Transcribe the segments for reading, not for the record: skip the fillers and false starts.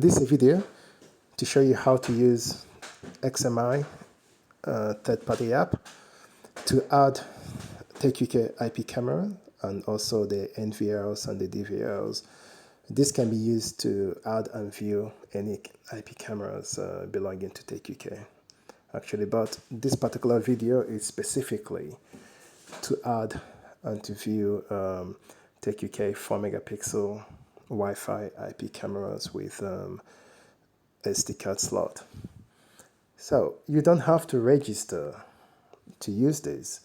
This is a video to show you how to use XMI third-party app to add TEK UK IP camera and also the NVLs and the DVLs. This can be used to add and view any IP cameras belonging to TEK UK actually, but this particular video is specifically to add and to view TEK UK 4 megapixel Wi-Fi IP cameras with SD card slot. So you don't have to register to use this.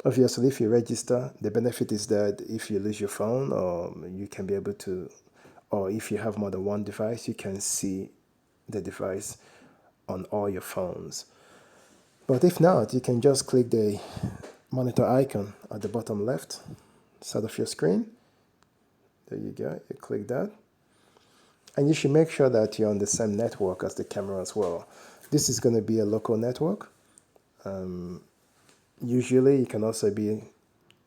Obviously, if you register, the benefit is that if you lose your phone, or you can be able to, or if you have more than one device, you can see the device on all your phones. But if not, you can just click the monitor icon at the bottom left side of your screen. There you go, you click that. And you should make sure that you're on the same network as the camera as well. This is going to be a local network. Usually you can also be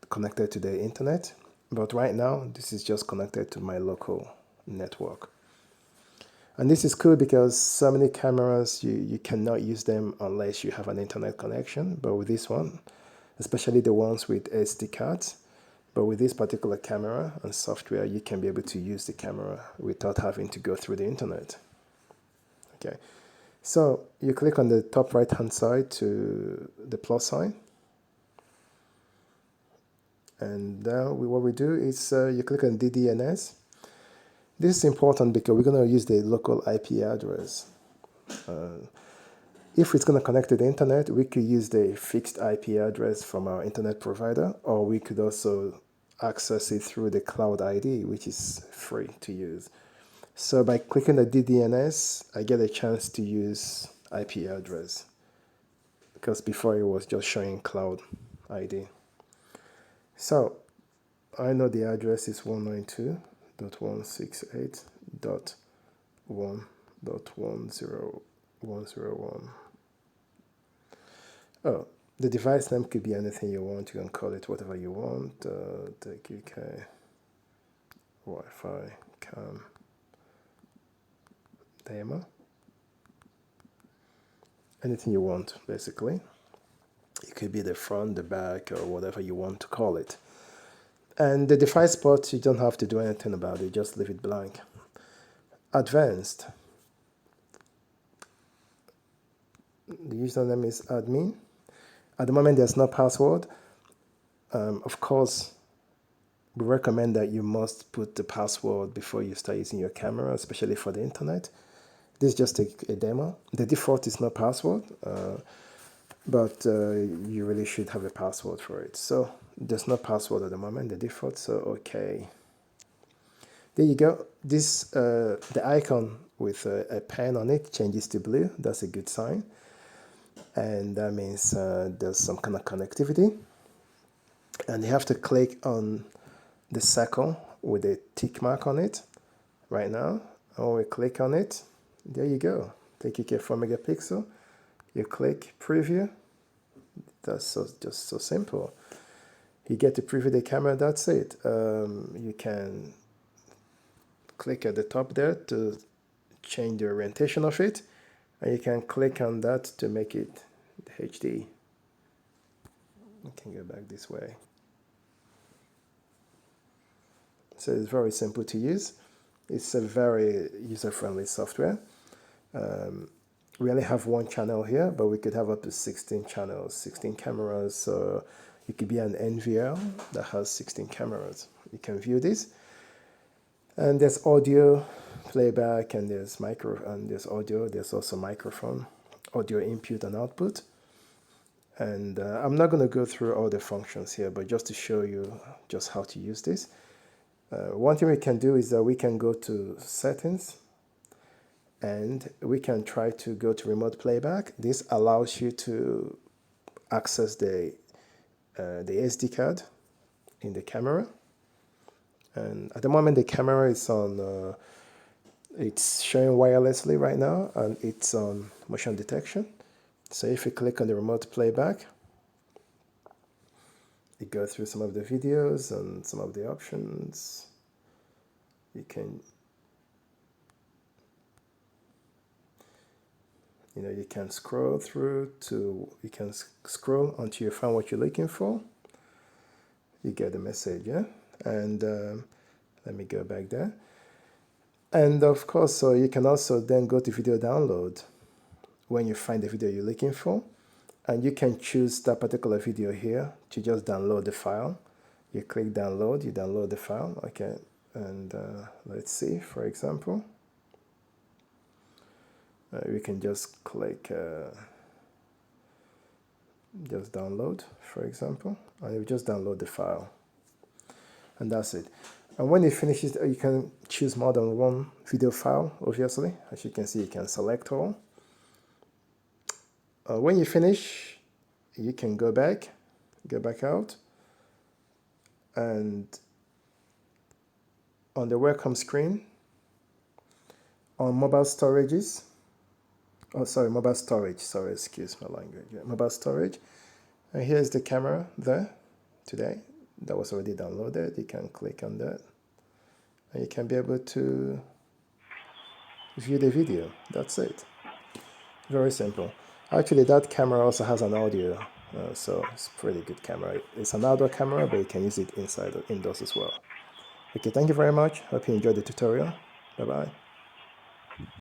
connected to the internet, but right now this is just connected to my local network. And this is cool because so many cameras, you cannot use them unless you have an internet connection. But with this one, especially the ones with SD cards, but with this particular camera and software, you can be able to use the camera without having to go through the internet. Okay, so you click on the top right hand side to the plus sign. And now what we do is you click on DDNS. This is important because we're going to use the local IP address. If it's going to connect to the internet, we could use the fixed IP address from our internet provider, or we could also access it through the Cloud ID, which is free to use. So by clicking the DDNS, I get a chance to use IP address, because before it was just showing Cloud ID. So I know the address is 192.168.1.10101. Oh, the device name could be anything you want. You can call it whatever you want. TEK UK Wi-Fi cam demo. Anything you want, basically. It could be the front, the back, or whatever you want to call it. And the device port, you don't have to do anything about it. Just leave it blank. Advanced. The username is admin. At the moment, there's no password. Of course, we recommend that you must put the password before you start using your camera, especially for the internet. This is just a demo. The default is no password, but you really should have a password for it. So there's no password at the moment, the default, so okay. There you go. This, the icon with a pen on it changes to blue. That's a good sign. And that means there's some kind of connectivity. And you have to click on the circle with a tick mark on it right now. And when we click on it, there you go. TEK UK 4 megapixel. You click preview. That's just so simple. You get to preview the camera, that's it. You can click at the top there to change the orientation of it. And you can click on that to make it HD. You can go back this way. So it's very simple to use. It's a very user-friendly software. We only have one channel here, but we could have up to 16 channels, 16 cameras. So it could be an NVL that has 16 cameras. You can view this. And there's audio playback, and there's there's audio. There's also microphone, audio input and output. And I'm not going to go through all the functions here, but just to show you just how to use this. One thing we can do is that we can go to settings, and we can try to go to remote playback. This allows you to access the SD card in the camera. And at the moment, the camera is on, it's showing wirelessly right now, and it's on motion detection. So if you click on the remote playback, you go through some of the videos and some of the options. You can You can scroll through to, you can scroll until you find what you're looking for. You get the message, yeah? And let me go back there. And of course, so you can also then go to video download when you find the video you're looking for. And you can choose that particular video here to just download the file. You click download, you download the file, okay? And let's see, for example, we can just click just download, for example, and you just download the file, and that's it. And when it finishes, you can choose more than one video file, obviously. As you can see, you can select all. When you finish, you can go back out, and on the welcome screen, on mobile storages, mobile storage, sorry, excuse my language, mobile storage, and here's the camera there today that was already downloaded. You can click on that, and you can be able to view the video. That's it. Very simple. Actually, that camera also has an audio, so it's a pretty good camera. It's an outdoor camera, but you can use it inside or indoors as well. Okay, thank you very much. Hope you enjoyed the tutorial. Bye-bye.